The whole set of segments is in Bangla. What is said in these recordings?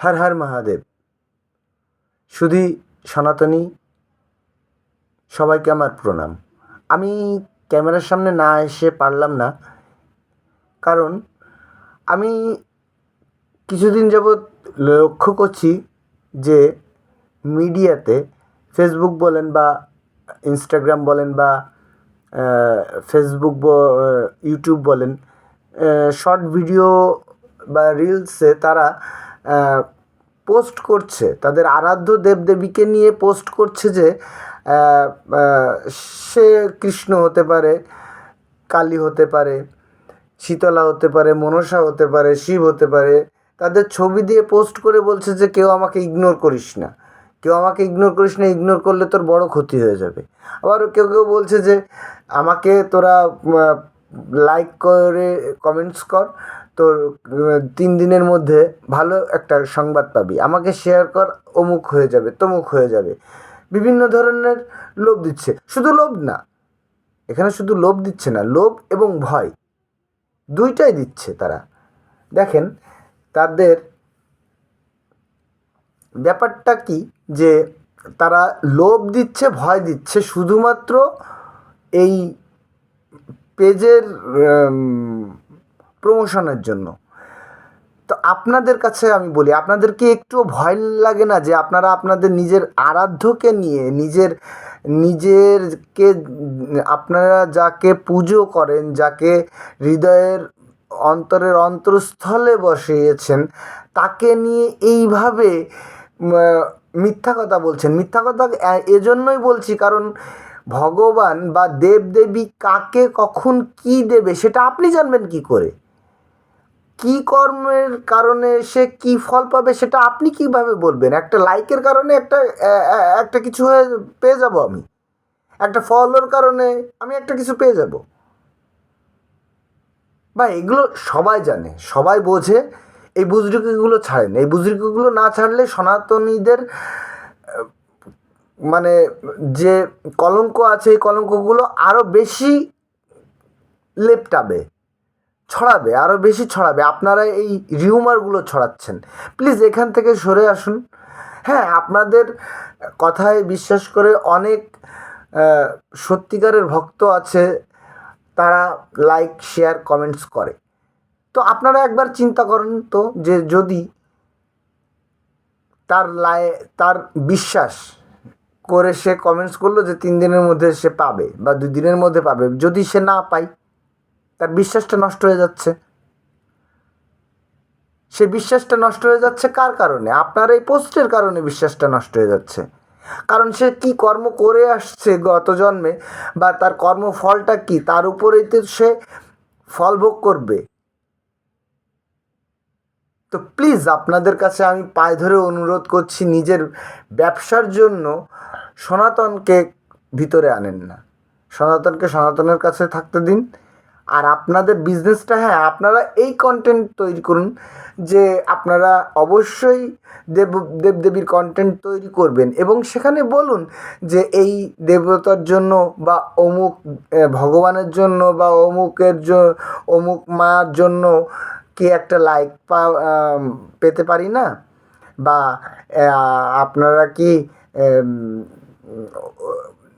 হর হর মহাদেব। শুধু সনাতনী সবাইকে আমার প্রণাম। আমি ক্যামেরার সামনে না এসে পারলাম না, কারণ আমি কিছুদিন যাবৎ লক্ষ্য করছি যে মিডিয়াতে, ফেসবুক বলেন বা ইনস্টাগ্রাম বলেন বা ইউটিউব বলেন, শর্ট ভিডিও বা রিলসে তারা পোস্ট করছে, তাদের আরাধ্য দেবদেবীকে নিয়ে পোস্ট করছে যে সে কৃষ্ণ হতে পারে, কালী হতে পারে, শীতলা হতে পারে, মনসা হতে পারে, শিব হতে পারে। তাদের ছবি দিয়ে পোস্ট করে বলছে যে কেউ আমাকে ইগনোর করিস না, কেউ আমাকে ইগনোর করিস না, ইগনোর করলে তোর বড় ক্ষতি হয়ে যাবে। আবার কেউ কেউ বলছে যে আমাকে তোরা লাইক করে কমেন্টস কর, তোর 3 দিনের মধ্যে ভালো একটা সংবাদ পাবি, আমাকে শেয়ার কর, অমুক হয়ে যাবে, তমুক হয়ে যাবে। বিভিন্ন ধরনের লোভ দিচ্ছে। শুধু লোভ না, এখানে শুধু লোভ দিচ্ছে না, লোভ এবং ভয় দুইটাই দিচ্ছে তারা। দেখেন তাদের ব্যাপারটা কি, যে তারা লোভ দিচ্ছে, ভয় দিচ্ছে শুধুমাত্র এই পেজের প্রমোশনের জন্য। তো আপনাদের কাছে আমি বলি, আপনাদের কি একটু ভয় লাগে না যে আপনারা আপনাদের নিজের আরাধ্যকে নিয়ে, নিজেরকে, আপনারা যাকে পুজো করেন, যাকে হৃদয়ের অন্তরের অন্তরস্থলে বসিয়েছেন, তাকে নিয়ে এইভাবে মিথ্যা কথা বলছেন? মিথ্যা কথা এজন্যই বলছি কারণ ভগবান বা দেবদেবী কাকে কখন কি দেবে সেটা আপনি জানবেন কি করে? কি কর্মের কারণে সে কি ফল পাবে সেটা আপনি কিভাবে বলবেন? একটা লাইকের কারণে একটা কিছু পেয়ে যাব আমি, একটা ফলোর কারণে আমি একটা কিছু পেয়ে যাব? বা এগুলো সবাই জানে, সবাই বোঝে, এই বুজরুকিগুলো ছাড়েন। এই বুজরুকিগুলো না ছাড়লে সনাতনীদের মানে যে কলঙ্ক আছে, এই কলঙ্কগুলো আরও বেশি লেপটাবে, ছড়াবে, আরও বেশি ছড়াবে। আপনারা এই রিউমারগুলো ছড়াচ্ছেন, প্লিজ এখান থেকে সরে আসুন। হ্যাঁ, আপনাদের কথায় বিশ্বাস করে অনেক সত্যিকারের ভক্ত আছে, তারা লাইক, শেয়ার, কমেন্টস করে। তো আপনারা একবার চিন্তা করুন তো, যে যদি তার বিশ্বাস করে সে কমেন্টস করলো যে 3 দিনের মধ্যে সে পাবে বা 2 দিনের মধ্যে পাবে, যদি সে না পায়, তার বিশ্বাসটা নষ্ট হয়ে যাচ্ছে। সে বিশ্বাসটা নষ্ট হয়ে যাচ্ছে কার কারণে? আপনার এই পোস্টের কারণে বিশ্বাসটা নষ্ট হয়ে যাচ্ছে। কারণ সে কি কর্ম করে আসছে গত জন্মে, বা তার কর্মফলটা কি, তার উপরেই তো সে ফল ভোগ করবে। তো প্লিজ আপনাদের কাছে আমি পায়ে ধরে অনুরোধ করছি, নিজের ব্যবসার জন্য সনাতনকে ভিতরে আনেন না, সনাতনকে সনাতনের কাছে থাকতে দিন। আর আপনাদের বিজনেসটা, হ্যাঁ, আপনারা এই কন্টেন্ট তৈরি করুন যে আপনারা অবশ্যই দেবদেবীর কন্টেন্ট তৈরি করবেন, এবং সেখানে বলুন যে এই দেবতার জন্য বা অমুক ভগবানের জন্য বা অমুক মার জন্য কি একটা লাইক পেতে পারি না? বা আপনারা কি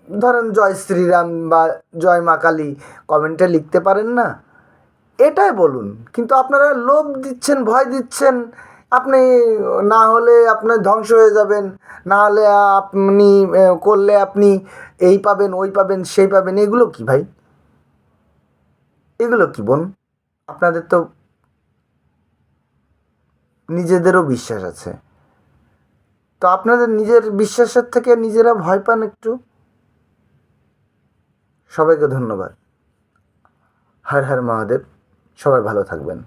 ধরেন জয় শ্রীরাম বা জয় মা কালী কমেন্টে লিখতে পারেন না? এটাই বলুন। কিন্তু আপনারা লোভ দিচ্ছেন, ভয় দিচ্ছেন, আপনি না হলে আপনার ধ্বংস হয়ে যাবেন, না হলে আপনি করলে আপনি এই পাবেন, ওই পাবেন, সেই পাবেন। এগুলো কি ভাই? এগুলো কি বোন? আপনাদের তো নিজেদেরও বিশ্বাস আছে, তো আপনাদের নিজের বিশ্বাসের থেকে নিজেরা ভয় পান একটু। সবাইকে ধন্যবাদ। হর হর মহাদেব। সবাই ভালো থাকবেন।